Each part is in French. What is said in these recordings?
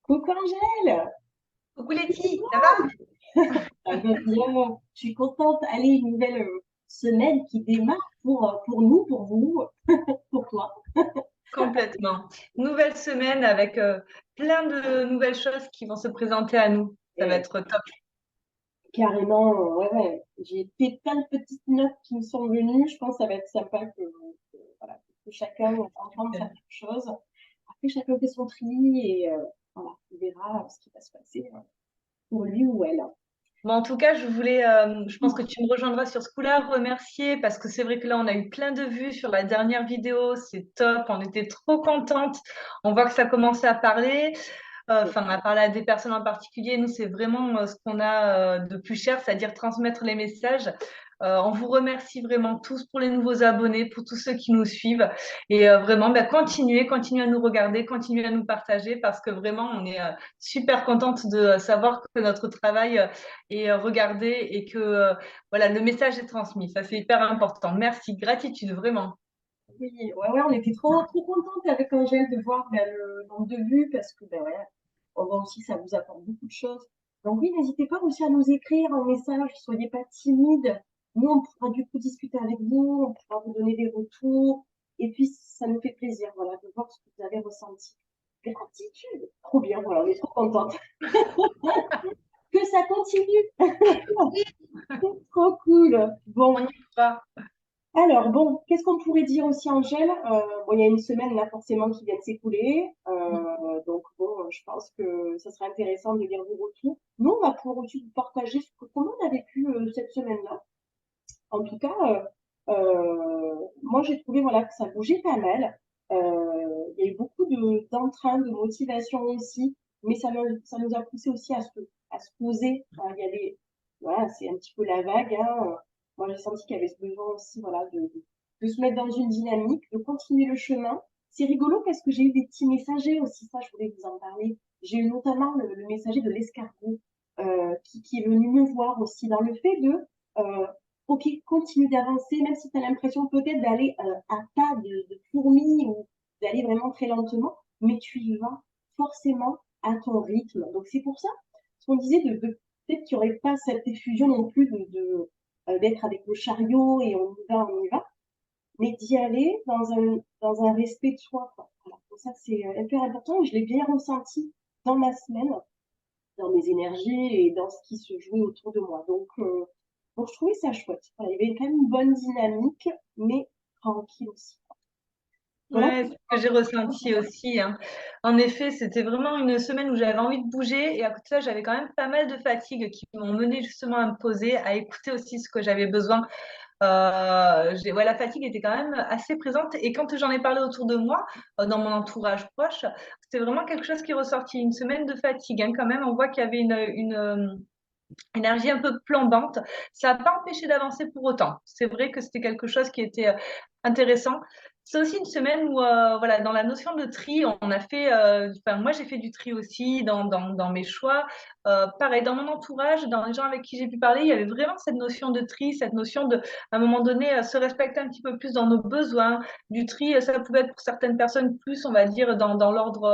Coucou Angèle! Coucou Letty, ça va? Ça va bien, je suis contente. Allez, une nouvelle semaine qui démarre pour nous, pour vous, pour toi. Complètement. Nouvelle semaine avec plein de nouvelles choses qui vont se présenter à nous. Ça va Et être top. carrément, ouais, ouais. J'ai fait plein de petites notes qui me sont venues. Je pense que ça va être sympa voilà, que chacun entende certaines choses. Après, chacun fait son tri et voilà, on verra ce qui va se passer pour lui ou elle. Bon, en tout cas, je pense que tu me rejoindras sur ce coup-là, remercier parce que c'est vrai que là, on a eu plein de vues sur la dernière vidéo. C'est top, on était trop contentes. On voit que ça commençait à parler. Enfin, à parler à des personnes en particulier, nous, c'est vraiment ce qu'on a de plus cher, c'est-à-dire transmettre les messages. On vous remercie vraiment tous pour les nouveaux abonnés, pour tous ceux qui nous suivent. Et vraiment, ben, continuez à nous regarder, continuez à nous partager parce que vraiment, on est super contente de savoir que notre travail est regardé et que voilà, le message est transmis. Ça, c'est hyper important. Merci, gratitude, vraiment. Oui, ouais, ouais, on était trop contentes avec Angèle de voir ben, le nombre de vues parce que ben, ouais, on voit aussi que ça vous apporte beaucoup de choses. Donc oui, n'hésitez pas aussi à nous écrire un message, soyez pas timides. Nous, on pourra du coup discuter avec vous, on pourra vous donner des retours. Et puis, ça nous fait plaisir, voilà, de voir ce que vous avez ressenti. Gratitude! Trop bien, voilà, on est trop contentes. Que ça continue! C'est trop cool! On Bon, y va. alors, bon, qu'est-ce qu'on pourrait dire aussi, Angèle? Bon, il y a une semaine là forcément qui vient de s'écouler. Donc, bon, je pense que ça serait intéressant de lire vos retours. Nous, on va pouvoir aussi vous partager comment on a vécu cette semaine-là. En tout cas, moi, j'ai trouvé voilà, que ça bougeait pas mal. Il y a eu beaucoup d'entrain, de motivation aussi, mais ça nous a poussé aussi à se poser. Il y avait, voilà, c'est un petit peu la vague. Hein. Moi, j'ai senti qu'il y avait ce besoin aussi voilà, de se mettre dans une dynamique, de continuer le chemin. C'est rigolo parce que j'ai eu des petits messagers aussi, ça, je voulais vous en parler. J'ai eu notamment le messager de l'escargot qui est venu me voir aussi dans le fait de ok, continue d'avancer, même si tu as l'impression peut-être d'aller à pas de fourmi ou d'aller vraiment très lentement, mais tu y vas forcément à ton rythme. Donc c'est pour ça ce qu'on disait peut-être qu'il n'y aurait pas cette effusion non plus d'être avec le chariot et on y va, mais d'y aller dans un respect de soi. Quoi. Voilà. Donc ça, c'est hyper important et je l'ai bien ressenti dans ma semaine, dans mes énergies et dans ce qui se jouait autour de moi. Donc je trouvais ça chouette. Voilà, il y avait quand même une bonne dynamique, mais tranquille aussi. Voilà. Ouais, c'est ce que j'ai ressenti aussi, hein. En effet, c'était vraiment une semaine où j'avais envie de bouger et à côté de ça, j'avais quand même pas mal de fatigue qui m'ont mené justement à me poser, à écouter aussi ce que j'avais besoin. Ouais, la fatigue était quand même assez présente et quand j'en ai parlé autour de moi, dans mon entourage proche, c'était vraiment quelque chose qui est ressorti. Une semaine de fatigue, hein, quand même. On voit qu'il y avait une énergie un peu flambante. Ça n'a pas empêché d'avancer pour autant. C'est vrai que c'était quelque chose qui était intéressant. C'est aussi une semaine où, voilà, dans la notion de tri, on a fait, enfin, moi j'ai fait du tri aussi dans mes choix. Pareil, dans mon entourage, dans les gens avec qui j'ai pu parler, il y avait vraiment cette notion de tri, cette notion de, à un moment donné, se respecter un petit peu plus dans nos besoins. Du tri, ça pouvait être pour certaines personnes plus, on va dire, dans l'ordre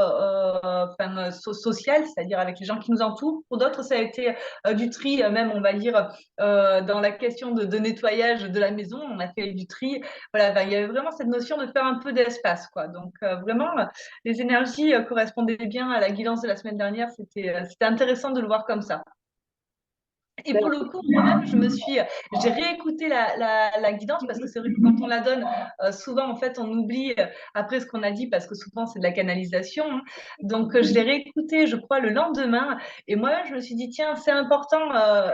enfin, social, c'est-à-dire avec les gens qui nous entourent. Pour d'autres, ça a été du tri, même on va dire dans la question de nettoyage de la maison, on a fait du tri. Voilà, ben, il y avait vraiment cette notion de faire un peu d'espace, quoi. Donc vraiment, les énergies correspondaient bien à la guidance de la semaine dernière. C'était intéressant de le voir comme ça. Et Ben, pour le coup, moi-même, j'ai réécouté la guidance parce que c'est vrai que quand on la donne, souvent, en fait, on oublie après ce qu'on a dit parce que souvent, c'est de la canalisation, hein. Donc, je l'ai réécouté, je crois, le lendemain. Et moi-même, je me suis dit, tiens, c'est important.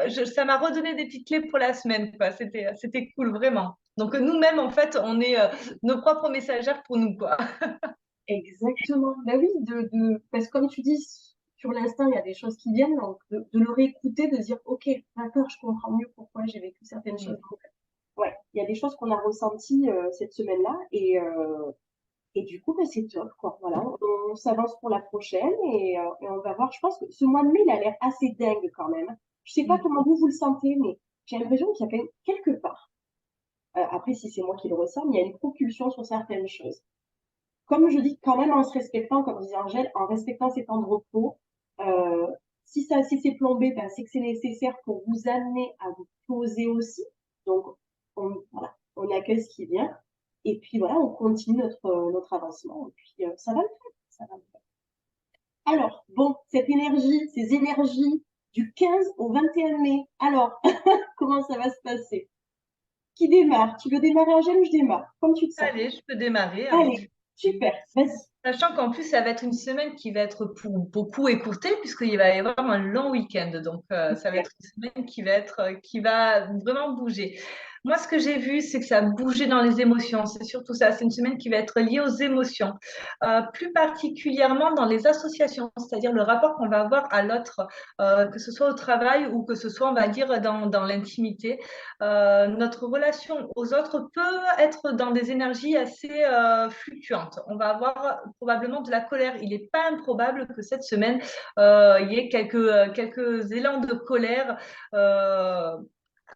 Ça m'a redonné des petites clés pour la semaine, quoi. C'était cool, vraiment. Donc, nous-mêmes, en fait, on est nos propres messagères pour nous, quoi. exactement. Ben oui, parce que comme tu dis, sur l'instant, il y a des choses qui viennent, donc de le réécouter, de dire, ok, d'accord, je comprends mieux pourquoi j'ai vécu certaines choses. Donc, ouais, il y a des choses qu'on a ressenties cette semaine-là et du coup, ben, c'est top, quoi. Voilà, on s'avance pour la prochaine et on va voir. Je pense que ce mois de mai, il a l'air assez dingue quand même. Je sais pas Mm. comment vous le sentez, mais j'ai l'impression qu'il y a quand même quelque part, après si c'est moi qui le ressens, mais il y a une propulsion sur certaines choses. Comme je dis, quand même en se respectant, comme disait Angèle, en respectant ses temps de repos. Euh, si c'est plombé, ben, c'est que c'est nécessaire pour vous amener à vous poser aussi. Donc, voilà, on accueille ce qui vient. Et puis voilà, on continue notre avancement. Et puis ça va le faire. Ça va le faire. Alors, bon, ces énergies du 15 au 21 mai. Alors, comment ça va se passer? Qui démarre? Tu veux démarrer, Angèle, ou je démarre? Comme tu te sens. Allez, je peux démarrer, hein. Allez, super, vas-y. Sachant qu'en plus, ça va être une semaine qui va être pour beaucoup écourtée, puisqu'il va y avoir un long week-end. Donc, ça va Super. être une semaine qui va vraiment bouger. Moi, ce que j'ai vu, c'est que ça a bougé dans les émotions. C'est surtout ça. C'est une semaine qui va être liée aux émotions. Plus particulièrement dans les associations, c'est-à-dire le rapport qu'on va avoir à l'autre, que ce soit au travail ou que ce soit, on va dire, dans l'intimité. Notre relation aux autres peut être dans des énergies assez fluctuantes. On va avoir probablement de la colère. Il n'est pas improbable que cette semaine, il y ait quelques élans de colère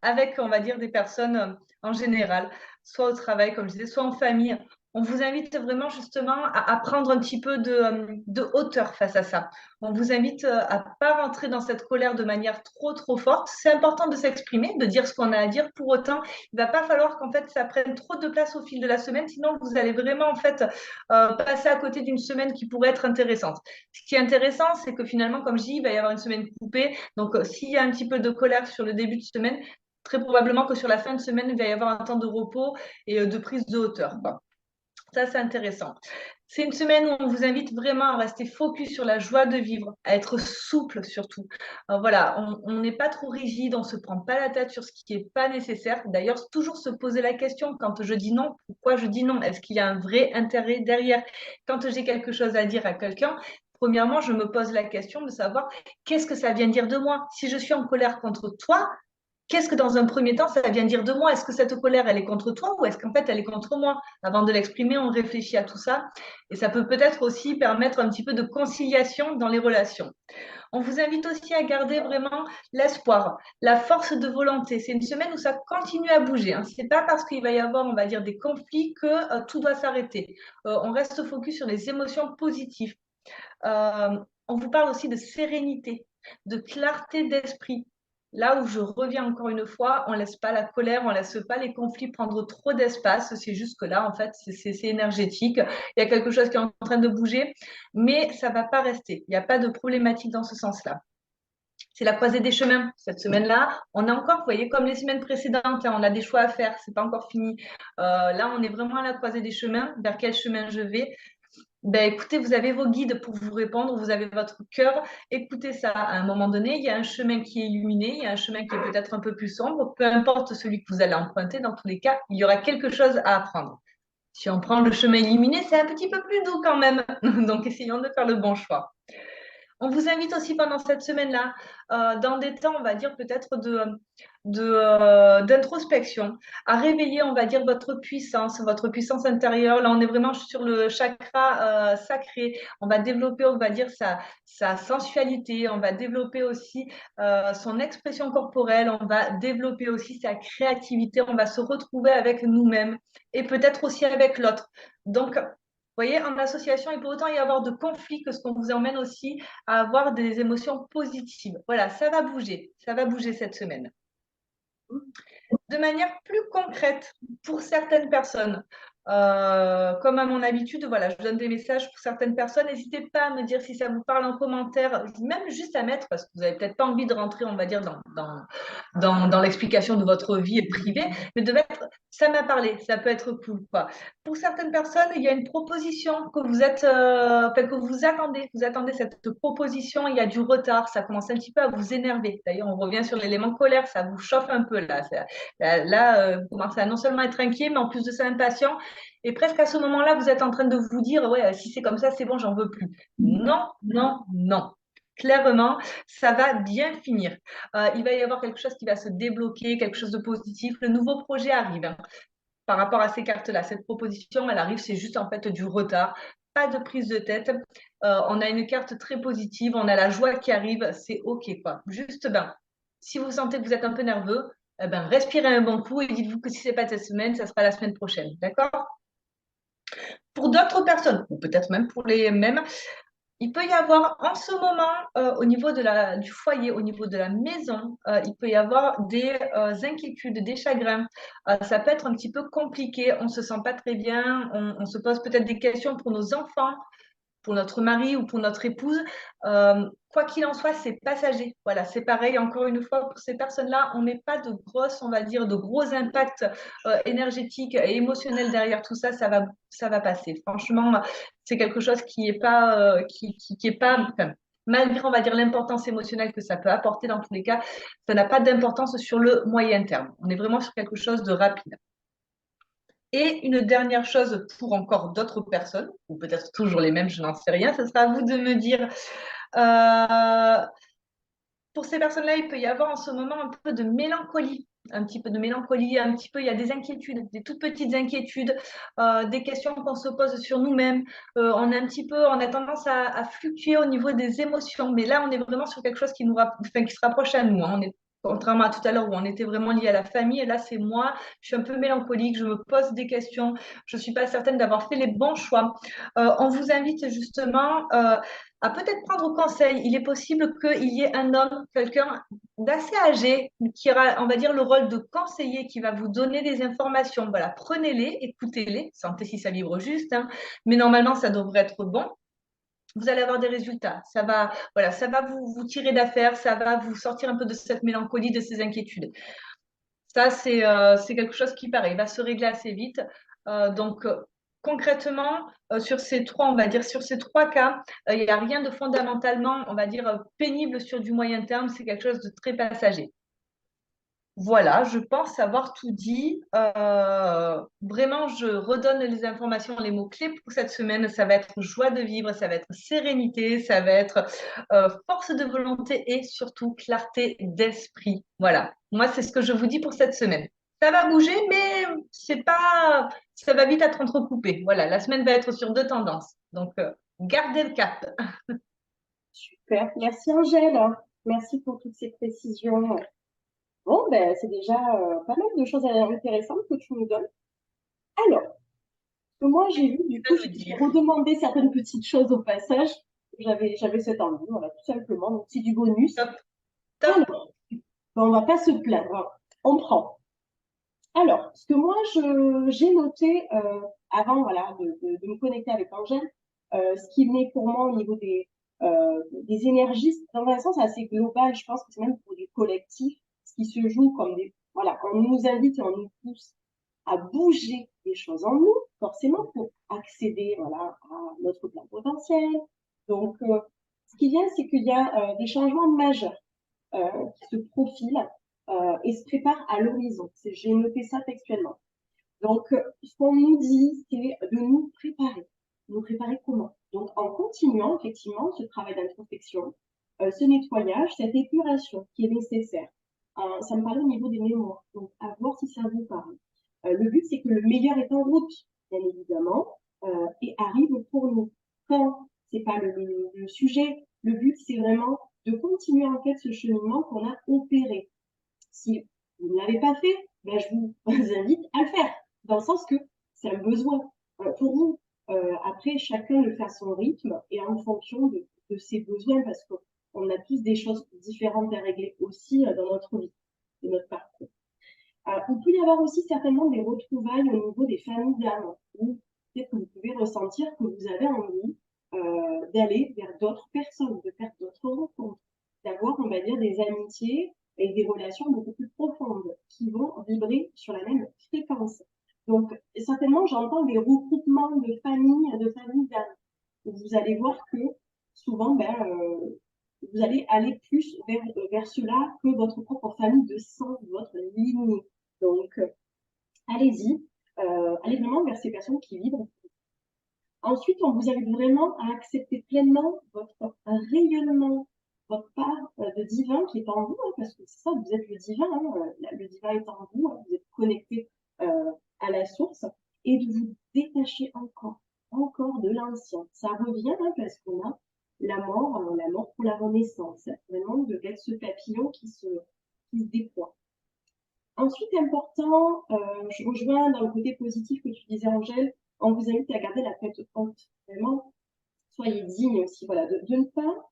avec, on va dire, des personnes en général, soit au travail, comme je disais, soit en famille. On vous invite vraiment justement à prendre un petit peu de hauteur face à ça. On vous invite à ne pas rentrer dans cette colère de manière trop forte. C'est important de s'exprimer, de dire ce qu'on a à dire. Pour autant, il ne va pas falloir qu'en fait ça prenne trop de place au fil de la semaine, sinon vous allez vraiment en fait passer à côté d'une semaine qui pourrait être intéressante. Ce qui est intéressant, c'est que finalement, comme je dis, il va y avoir une semaine coupée. Donc, s'il y a un petit peu de colère sur le début de semaine, très probablement que sur la fin de semaine, il va y avoir un temps de repos et de prise de hauteur, quoi. Ça, c'est intéressant. C'est une semaine où on vous invite vraiment à rester focus sur la joie de vivre, à être souple surtout. Voilà, on n'est pas trop rigide, on ne se prend pas la tête sur ce qui n'est pas nécessaire. D'ailleurs, toujours se poser la question quand je dis non, pourquoi je dis non? Est-ce qu'il y a un vrai intérêt derrière? Quand j'ai quelque chose à dire à quelqu'un, premièrement, je me pose la question de savoir qu'est-ce que ça vient dire de moi? Si je suis en colère contre toi, qu'est-ce que dans un premier temps, ça vient dire de moi? Est-ce que cette colère, elle est contre toi ou est-ce qu'en fait, elle est contre moi? Avant de l'exprimer, on réfléchit à tout ça et ça peut peut-être aussi permettre un petit peu de conciliation dans les relations. On vous invite aussi à garder vraiment l'espoir, la force de volonté. C'est une semaine où ça continue à bouger, hein. Ce n'est pas parce qu'il va y avoir, on va dire, des conflits que tout doit s'arrêter. On reste focus sur les émotions positives. On vous parle aussi de sérénité, de clarté d'esprit. Là où je reviens encore une fois, on ne laisse pas la colère, on ne laisse pas les conflits prendre trop d'espace. C'est juste que là, en fait, c'est énergétique. Il y a quelque chose qui est en train de bouger, mais ça ne va pas rester. Il n'y a pas de problématique dans ce sens-là. C'est la croisée des chemins. Cette semaine-là, on a encore, vous voyez, comme les semaines précédentes, hein, on a des choix à faire, c'est pas encore fini. Là, on est vraiment à la croisée des chemins. Vers quel chemin je vais? Ben, écoutez, vous avez vos guides pour vous répondre, vous avez votre cœur. Écoutez ça. À un moment donné, il y a un chemin qui est illuminé, il y a un chemin qui est peut-être un peu plus sombre. Peu importe celui que vous allez emprunter, dans tous les cas, il y aura quelque chose à apprendre. Si on prend le chemin illuminé, c'est un petit peu plus doux quand même. Donc, essayons de faire le bon choix. On vous invite aussi pendant cette semaine-là, dans des temps, on va dire, peut-être d'introspection, à réveiller, on va dire, votre puissance intérieure. Là, on est vraiment sur le chakra sacré. On va développer, on va dire, sa sensualité. On va développer aussi son expression corporelle. On va développer aussi sa créativité. On va se retrouver avec nous-mêmes et peut-être aussi avec l'autre. Donc, vous voyez, en association, il peut autant y avoir de conflits que ce qu'on vous emmène aussi à avoir des émotions positives. Voilà, ça va bouger cette semaine. De manière plus concrète, pour certaines personnes, comme à mon habitude, voilà, je donne des messages pour certaines personnes. N'hésitez pas à me dire si ça vous parle en commentaire, même juste à mettre, parce que vous n'avez peut-être pas envie de rentrer, on va dire, dans l'explication de votre vie privée, mais de mettre ça m'a parlé, ça peut être cool, quoi. Pour certaines personnes, il y a une proposition que que vous attendez cette proposition, il y a du retard, ça commence un petit peu à vous énerver. D'ailleurs, on revient sur l'élément colère, ça vous chauffe un peu là. Vous commencez à non seulement être inquiet, mais en plus de ça impatient. Et presque à ce moment-là, vous êtes en train de vous dire, ouais, si c'est comme ça, c'est bon, j'en veux plus. Non, non, non. Clairement, ça va bien finir. Il va y avoir quelque chose qui va se débloquer, quelque chose de positif. Le nouveau projet arrive, hein. Par rapport à ces cartes-là, cette proposition, elle arrive, c'est juste en fait du retard, pas de prise de tête. On a une carte très positive, on a la joie qui arrive, c'est OK, quoi. Juste, ben, si vous sentez que vous êtes un peu nerveux, ben, respirez un bon coup et dites-vous que si ce n'est pas cette semaine, ça sera la semaine prochaine. D'accord? Pour d'autres personnes, ou peut-être même pour les mêmes, Il peut y avoir en ce moment, au niveau du foyer, au niveau de la maison, il peut y avoir des inquiétudes, des chagrins. Ça peut être un petit peu compliqué, on ne se sent pas très bien, on se pose peut-être des questions pour nos enfants, pour notre mari ou pour notre épouse. Quoi qu'il en soit, c'est passager. Voilà, c'est pareil. Encore une fois, pour ces personnes-là, on met pas de grosses, on va dire, de gros impacts énergétiques et émotionnels derrière tout ça. Ça va passer. Franchement, c'est quelque chose qui est pas, qui est pas. Enfin, malgré, on va dire, l'importance émotionnelle que ça peut apporter dans tous les cas, ça n'a pas d'importance sur le moyen terme. On est vraiment sur quelque chose de rapide. Et une dernière chose pour encore d'autres personnes, ou peut-être toujours les mêmes, je n'en sais rien, ce sera à vous de me dire. Euh, pour ces personnes-là, il peut y avoir en ce moment un peu de mélancolie. Un petit peu de mélancolie, un petit peu, il y a des inquiétudes, des toutes petites inquiétudes, des questions qu'on se pose sur nous-mêmes. On a un petit peu, on a tendance à fluctuer au niveau des émotions, mais là, on est vraiment sur quelque chose qui se rapproche à nous, hein. On est, contrairement à tout à l'heure où on était vraiment lié à la famille, et là, c'est moi, je suis un peu mélancolique, je me pose des questions, je ne suis pas certaine d'avoir fait les bons choix. On vous invite justement à peut-être prendre conseil. Il est possible qu'il y ait un homme, quelqu'un d'assez âgé, qui aura, on va dire, le rôle de conseiller, qui va vous donner des informations. Voilà, prenez-les, écoutez-les, sentez si ça vibre juste, hein, mais normalement, ça devrait être bon. Vous allez avoir des résultats. Ça va, voilà, ça va vous tirer d'affaire, ça va vous sortir un peu de cette mélancolie, de ces inquiétudes. Ça, c'est quelque chose qui, pareil, va se régler assez vite. Donc, concrètement, sur ces trois, on va dire, sur ces trois cas, il n'y a rien de fondamentalement, on va dire, pénible sur du moyen terme. C'est quelque chose de très passager. Voilà, je pense avoir tout dit. Vraiment, je redonne les informations, les mots-clés pour cette semaine. Ça va être joie de vivre, ça va être sérénité, ça va être force de volonté et surtout clarté d'esprit. Voilà, moi, c'est ce que je vous dis pour cette semaine. Ça va bouger, mais c'est pas, ça va vite être entrecoupé. Voilà, la semaine va être sur deux tendances. Donc, gardez le cap. Super. Merci Angèle. Merci pour toutes ces précisions. Bon, ben, c'est déjà pas mal de choses intéressantes que tu nous donnes. Alors, moi, j'ai vu, du À coup, nous je t'ai dire. redemandé certaines petites choses au passage. J'avais cette envie, voilà, tout simplement. Donc, c'est du bonus. Top, top. Alors, ben, on va pas se plaindre, hein. On prend. Alors, ce que moi, j'ai noté avant voilà, de me connecter avec Angèle, ce qui venait pour moi au niveau des énergies, dans un sens assez global, je pense que c'est même pour du collectif, ce qui se joue comme des... Voilà, on nous invite et on nous pousse à bouger des choses en nous, forcément, pour accéder voilà, à notre plein potentiel. Donc, ce qui vient, c'est qu'il y a des changements majeurs qui se profilent et se préparent à l'horizon. J'ai noté ça textuellement. Donc, ce qu'on nous dit, c'est de nous préparer. Nous préparer comment? Donc, en continuant effectivement ce travail d'introspection, ce nettoyage, cette épuration qui est nécessaire. Ça me parlait au niveau des mémoires. Donc, à voir si ça vous parle. Le but, c'est que le meilleur est en route, bien évidemment, et arrive pour nous. Quand c'est pas le sujet, le but, c'est vraiment de continuer en fait ce cheminement qu'on a opéré. Si vous ne l'avez pas fait, ben, je vous invite à le faire, dans le sens que c'est un besoin pour vous. Après, chacun le fait à son rythme et en fonction de ses besoins, parce qu'on a tous des choses différentes à régler aussi dans notre vie, de notre parcours. Il peut y avoir aussi certainement des retrouvailles au niveau des familles d'âme, où peut-être que vous pouvez ressentir que vous avez envie d'aller vers d'autres personnes, de faire d'autres rencontres, d'avoir, on va dire, des amitiés et des relations beaucoup plus profondes qui vont vibrer sur la même fréquence. Donc, certainement, j'entends des regroupements de familles d'âme, où vous allez voir que souvent, vous allez aller plus vers cela que votre propre famille de sang, votre lignée. Donc, allez-y, allez vraiment vers ces personnes qui vibrent. Ensuite, on vous invite vraiment à accepter pleinement votre rayonnement, votre part de divin qui est en vous, hein, parce que c'est ça, vous êtes le divin, hein, le divin est en vous, hein, vous êtes connecté à la source, et de vous détacher encore de l'ancien. Ça revient hein, parce qu'on a la mort pour la renaissance, vraiment d'être ce papillon qui se déploie. Ensuite, important, je rejoins dans le côté positif que tu disais, Angèle, on vous invite à garder la tête haute. Vraiment, Soyez digne aussi, voilà, de ne pas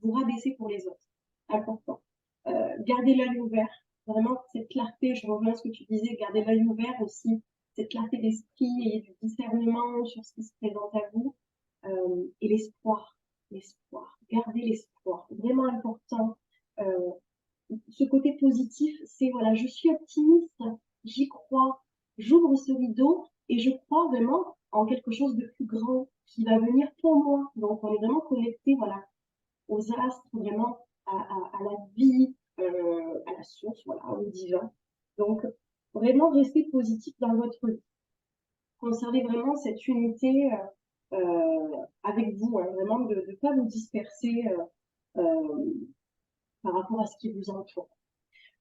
vous rabaisser pour les autres. Important. Gardez l'œil ouvert. Vraiment, cette clarté, je reviens à ce que tu disais, gardez l'œil ouvert aussi, cette clarté d'esprit et du discernement sur ce qui se présente à vous. Et l'espoir, l'espoir. Gardez l'espoir. Vraiment important. Euh, Ce côté positif, c'est voilà, je suis optimiste, j'y crois, j'ouvre ce rideau et je crois vraiment en quelque chose de plus grand qui va venir pour moi. Donc on est vraiment connecté voilà, aux astres, vraiment à la vie, à la source, voilà, au divin. Donc vraiment restez positif dans votre vie. Conservez vraiment cette unité avec vous, hein, vraiment de ne pas vous disperser par rapport à ce qui vous entoure.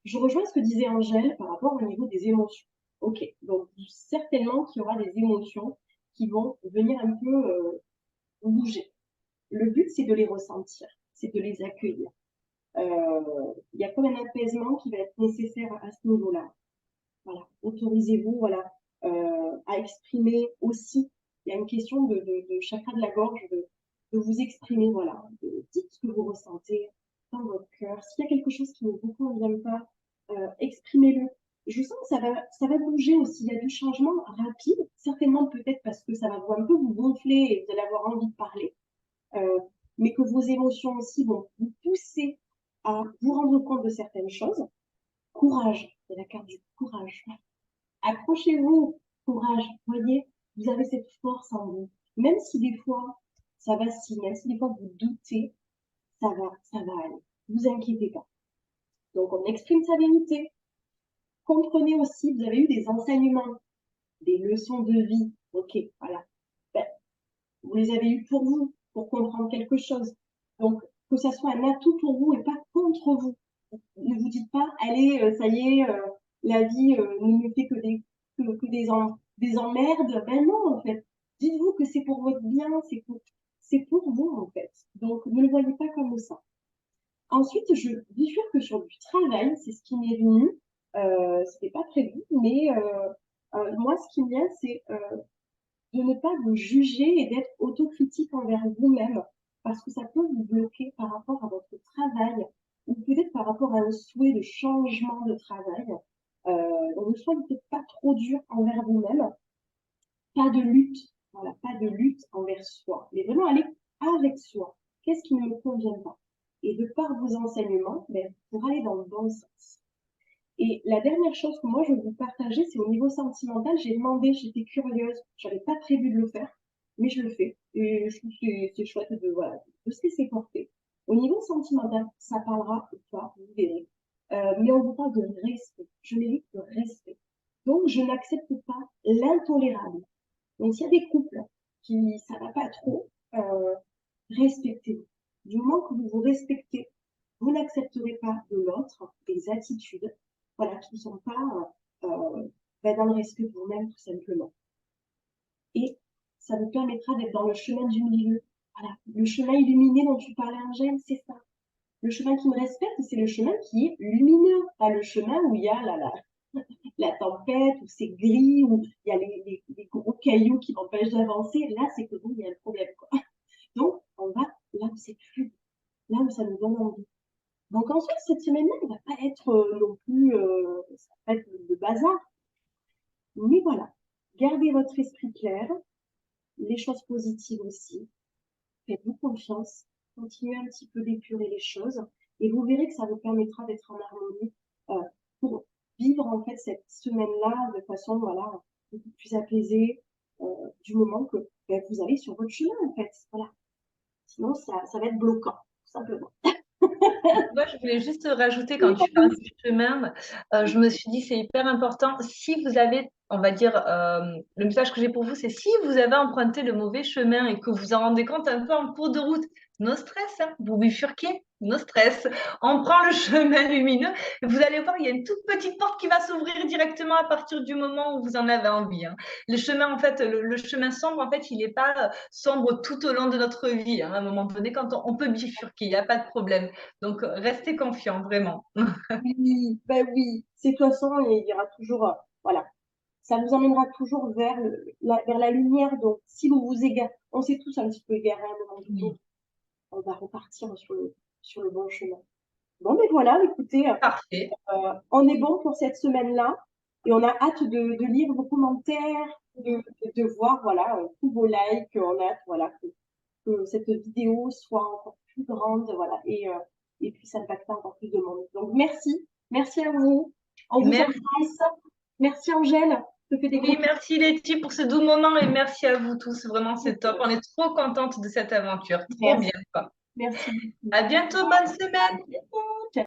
Je rejoins ce que disait Angèle par rapport au niveau des émotions. Ok, donc certainement qu'il y aura des émotions qui vont venir un peu bouger. Le but, c'est de les ressentir, c'est de les accueillir. Il y a comme un apaisement qui va être nécessaire à ce niveau-là. Voilà, autorisez-vous voilà, à exprimer aussi. Il y a une question de chakra de la gorge, de vous exprimer, voilà, dites ce que vous ressentez dans votre cœur. S'il y a quelque chose qui ne vous convient pas, exprimez-le. Je sens que ça va bouger aussi. Il y a du changement rapide, certainement peut-être parce que ça va un peu vous gonfler et vous allez avoir envie de parler, euh, mais que vos émotions aussi vont vous pousser à vous rendre compte de certaines choses. Courage, c'est la carte du courage. Accrochez-vous, courage. Voyez, vous avez cette force en vous. Même si des fois ça vacille, même si des fois vous doutez, ça va aller. Ne vous inquiétez pas. Donc on exprime sa vérité. Comprenez aussi, vous avez eu des enseignements, des leçons de vie. Ok, voilà. Ben, vous les avez eues pour vous, pour comprendre quelque chose. Donc que ça soit un atout pour vous et pas contre vous. Ne vous dites pas, allez, ça y est, la vie ne me fait que des emmerdes. Ben non, en fait. Dites-vous que c'est pour votre bien, c'est pour vous, en fait. Donc, ne le voyez pas comme ça. Ensuite, je bifurque que sur du travail, c'est ce qui m'est venu. C'était pas prévu, mais moi, ce qui me vient, c'est de ne pas vous juger et d'être autocritique envers vous-même, parce que ça peut vous bloquer par rapport à votre travail, ou peut-être par rapport à un souhait de changement de travail. Donc, ne soyez peut-être pas trop dur envers vous-même, pas de lutte, voilà, pas de lutte envers soi, mais vraiment aller avec soi. Qu'est-ce qui ne me convient pas? Et de par vos enseignements, ben, pour aller dans le bon sens. Et la dernière chose que moi je veux vous partager, c'est au niveau sentimental. J'ai demandé, j'étais curieuse, j'avais pas prévu de le faire, mais je le fais. Et je trouve que c'est chouette de, voilà, de se laisser porter. Au niveau sentimental, ça parlera ou pas, vous verrez. Mais on vous parle de respect. Je mérite le respect. Donc, je n'accepte pas l'intolérable. Donc, s'il y a des couples qui ça va pas trop, respectez-vous. Du moment que vous vous respectez, vous n'accepterez pas de l'autre des attitudes voilà, qui ne sont pas dans le respect de vous-même, tout simplement. Et ça vous permettra d'être dans le chemin du milieu. Voilà, le chemin illuminé dont tu parlais, Angèle, c'est ça. Le chemin qui me respecte, c'est le chemin qui est lumineux, pas le chemin où il y a la tempête, où c'est gris, où il y a les gros cailloux qui m'empêchent d'avancer. Là, c'est que bon, il y a un problème, quoi. Donc, on va là où c'est fluide, là où ça nous donne envie. Donc ensuite, cette semaine-là, elle ne va pas être non plus, ça va pas être de bazar. Mais voilà, gardez votre esprit clair, les choses positives aussi. Faites-vous confiance, continuez un petit peu d'épurer les choses et vous verrez que ça vous permettra d'être en harmonie pour vivre en fait cette semaine-là de façon voilà beaucoup plus apaisée du moment que ben, vous allez sur votre chemin en fait. Voilà. Sinon, ça va être bloquant, tout simplement. Moi, je voulais juste rajouter, quand tu parles du chemin, je me suis dit, c'est hyper important. Si vous avez, on va dire, le message que j'ai pour vous, c'est si vous avez emprunté le mauvais chemin et que vous en rendez compte un peu en cours de route, no stress, hein, vous bifurquez, no stress. On prend le chemin lumineux et vous allez voir, il y a une toute petite porte qui va s'ouvrir directement à partir du moment où vous en avez envie. Hein. Le chemin, en fait, le chemin sombre, en fait, il n'est pas sombre tout au long de notre vie. Hein. À un moment donné, quand on peut bifurquer, il n'y a pas de problème. Donc, restez confiants, vraiment. Oui, ben oui, c'est de toute façon, il y aura toujours, voilà. ça nous emmènera toujours vers vers la lumière. Donc, si vous vous égarez, on s'est tous un petit peu égarés à un moment donné, on va repartir sur le bon chemin. Bon, mais voilà, écoutez, Parfait. on est bon pour cette semaine-là et on a hâte de lire vos commentaires, de voir voilà, tous vos likes. On a hâte voilà, que cette vidéo soit encore plus grande voilà, et puisse impacter encore plus de monde. Donc, merci à vous. On vous Merci. embrasse. Merci Angèle. Je te fais des Oui, gros merci Letty pour ce doux moment et merci à vous tous. Vraiment, c'est top. On est trop contente de cette aventure. Trop merci. bien, quoi. Merci beaucoup. À bientôt, bonne semaine. Ciao.